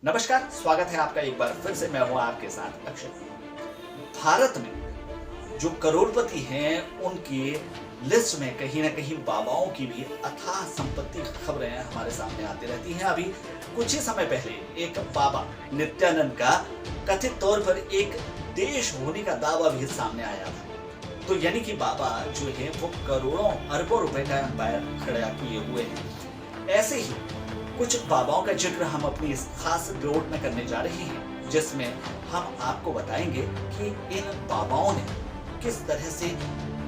नमस्कार, स्वागत है आपका एक बार फिर से। मैं हूं आपके साथ अक्षय। भारत में जो करोड़पति हैं उनकी लिस्ट में कहीं ना कहीं बाबाओं की भी अथाह संपत्ति की खबरें हमारे सामने आती रहती हैं। अभी कुछ ही समय पहले एक बाबा नित्यानंद का कथित तौर पर एक देश होने का दावा भी सामने आया था। तो यानी कि बाबा जो है वो करोड़ों अरबों रुपए का एम्पायर खड़ा किए हुए हैं। ऐसे ही कुछ बाबाओं का जिक्र हम अपनी इस खास रिपोर्ट में करने जा रहे हैं, जिसमें हम आपको बताएंगे कि इन बाबाओं ने किस तरह से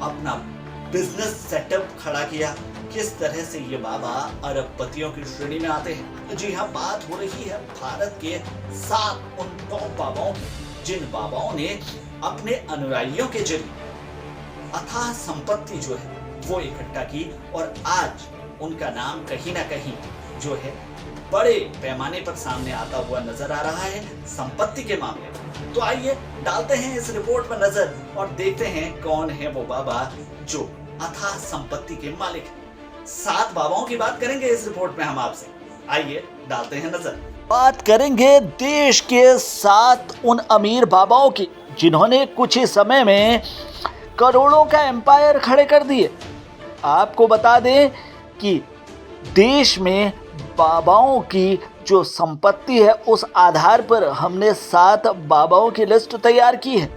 अपना बिजनेस सेटअप खड़ा किया, किस तरह से ये बाबा अरबपतियों की श्रेणी में आते हैं। जी हाँ, बात हो रही है भारत के 7 उन टॉप बाबाओं की, जिन बाबाओं ने अपने अनुयायियों के जरिए अथाह संपत्ति जो है वो इकट्ठा की और आज उनका नाम कहीं ना कहीं जो है बड़े पैमाने पर सामने आता हुआ नजर आ रहा है संपत्ति के मामले में। तो आइए डालते हैं इस रिपोर्ट पर नजर और देखते हैं कौन है वो बाबा जो अथाह संपत्ति के मालिक हैं। 7 बाबाओं की बात करेंगे इस रिपोर्ट में हम आपसे। आइए डालते हैं नजर। बात करेंगे देश के 7 उन अमीर बाबाओं की जिन्होंने कुछ ही समय में करोड़ों का एम्पायर खड़े कर दिए। आपको बता दें कि देश में बाबाओं की जो संपत्ति है उस आधार पर हमने 7 बाबाओं की लिस्ट तैयार की है,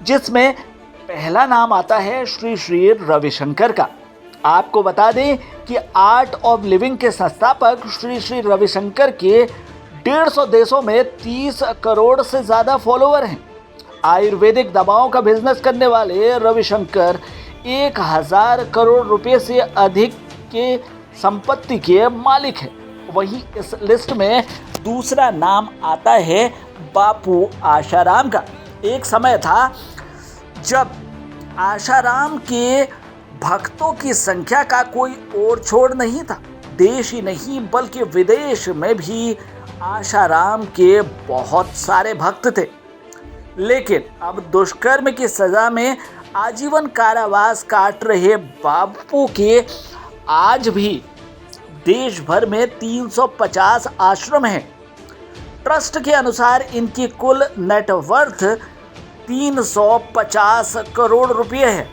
जिसमें पहला नाम आता है श्री श्री रविशंकर का। आपको बता दें कि आर्ट ऑफ लिविंग के संस्थापक श्री श्री रविशंकर के 150 देशों में 30 करोड़ से ज़्यादा फॉलोअर हैं। आयुर्वेदिक दवाओं का बिजनेस करने वाले रविशंकर 1000 करोड़ रुपए से अधिक के संपत्ति के मालिक है। वहीं इस लिस्ट में दूसरा नाम आता है बापू आशाराम का। एक समय था जब आशाराम के भक्तों की संख्या का कोई और छोड़ नहीं था। देश ही नहीं बल्कि विदेश में भी आशाराम के बहुत सारे भक्त थे। लेकिन अब दुष्कर्म की सजा में आजीवन कारावास काट रहे बापू के आज भी देश भर में 350 आश्रम हैं। ट्रस्ट के अनुसार इनकी कुल नेटवर्थ 350 करोड़ रुपए है।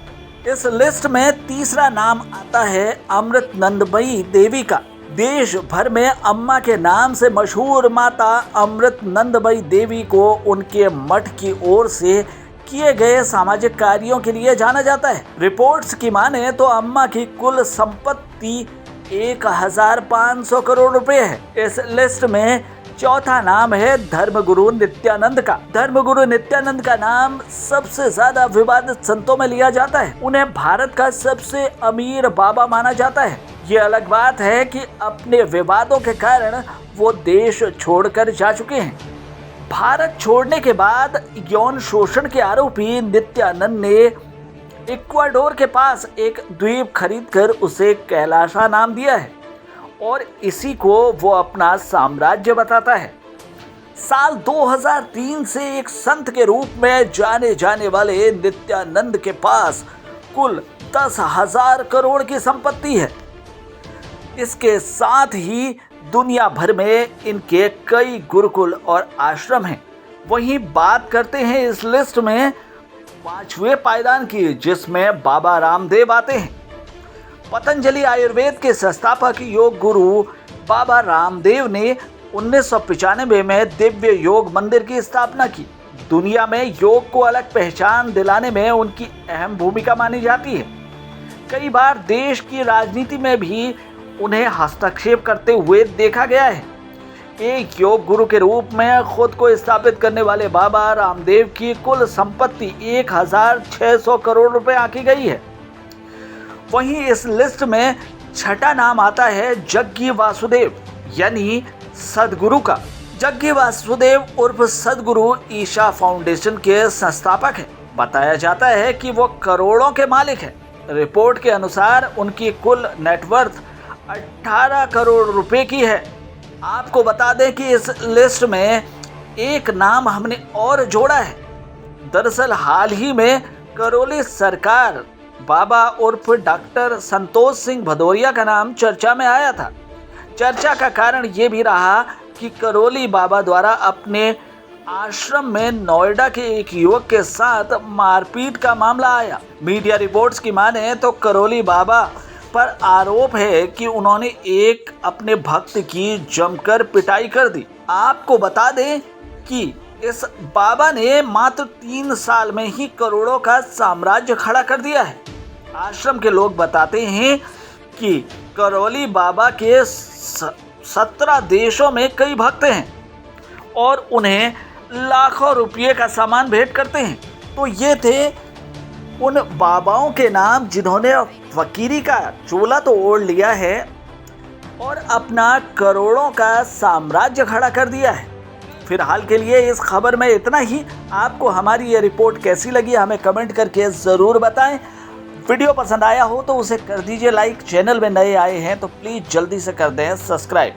इस लिस्ट में तीसरा नाम आता है अमृतनंदमयी देवी का। देश भर में अम्मा के नाम से मशहूर माता अमृतनंदमयी देवी को उनके मठ की ओर से किए गए सामाजिक कार्यों के लिए जाना जाता है। रिपोर्ट्स की माने तो अम्मा की कुल संपत्ति 1500 करोड़ रुपए है। इस लिस्ट में चौथा नाम है धर्मगुरु नित्यानंद का। धर्मगुरु नित्यानंद का नाम सबसे ज्यादा विवादित संतों में लिया जाता है। उन्हें भारत का सबसे अमीर बाबा माना जाता है। ये अलग बात है कि अपने विवादों के कारण वो देश छोड़कर जा चुके हैं। भारत छोड़ने के बाद यौन शोषण के आरोपी नित्यानंद ने इक्वाडोर के पास एक द्वीप खरीदकर उसे कैलाशा नाम दिया है और इसी को वो अपना साम्राज्य बताता है। साल 2003 से एक संत के रूप में जाने जाने वाले नित्यानंद के पास कुल 10,000 करोड़ की संपत्ति है। इसके साथ ही दुनिया भर में इनके कई गुरुकुल और आश्रम हैं। वहीं बात करते हैं इस लिस्ट में 5वें पायदान की, जिसमें बाबा रामदेव आते हैं। पतंजलि आयुर्वेद के संस्थापक योग गुरु बाबा रामदेव ने 1995 में दिव्य योग मंदिर की स्थापना की। दुनिया में योग को अलग पहचान दिलाने में उनकी अहम भूमिका मानी जाती है। कई बार देश की राजनीति में भी उन्हें हस्तक्षेप करते हुए देखा गया है। एक योग गुरु के रूप में खुद को स्थापित करने वाले बाबा रामदेव की कुल संपत्ति 1600 करोड़ रुपए आंकी गई है। वहीं इस लिस्ट में छठा नाम आता है जग्गी वासुदेव यानी सदगुरु का। जग्गी वासुदेव उर्फ सदगुरु ईशा फाउंडेशन के संस्थापक हैं। बताया जाता है कि वो करोड़ों के मालिक हैं। रिपोर्ट के अनुसार उनकी कुल नेटवर्थ 18 करोड़ रुपए की है। आपको बता दें कि इस लिस्ट में एक नाम हमने और जोड़ा है। दरअसल हाल ही में करौली सरकार बाबा उर्फ डॉक्टर संतोष सिंह भदौरिया का नाम चर्चा में आया था। चर्चा का कारण ये भी रहा कि करोली बाबा द्वारा अपने आश्रम में नोएडा के एक युवक के साथ मारपीट का मामला आया। मीडिया रिपोर्ट्स की माने तो करोली बाबा पर आरोप है कि उन्होंने एक अपने भक्त की जमकर पिटाई कर दी। आपको बता दें कि इस बाबा ने मात्र 3 साल में ही करोड़ों का साम्राज्य खड़ा कर दिया है। आश्रम के लोग बताते हैं कि करोली बाबा के 17 देशों में कई भक्त हैं और उन्हें लाखों रुपये का सामान भेंट करते हैं। तो ये थे उन बाबाओं के नाम जिन्होंने फकीरी का चोला तो ओढ़ लिया है और अपना करोड़ों का साम्राज्य खड़ा कर दिया है। फिलहाल के लिए इस खबर में इतना ही। आपको हमारी ये रिपोर्ट कैसी लगी हमें कमेंट करके ज़रूर बताएं। वीडियो पसंद आया हो तो उसे कर दीजिए लाइक। चैनल में नए आए हैं तो प्लीज़ जल्दी से कर दें सब्सक्राइब।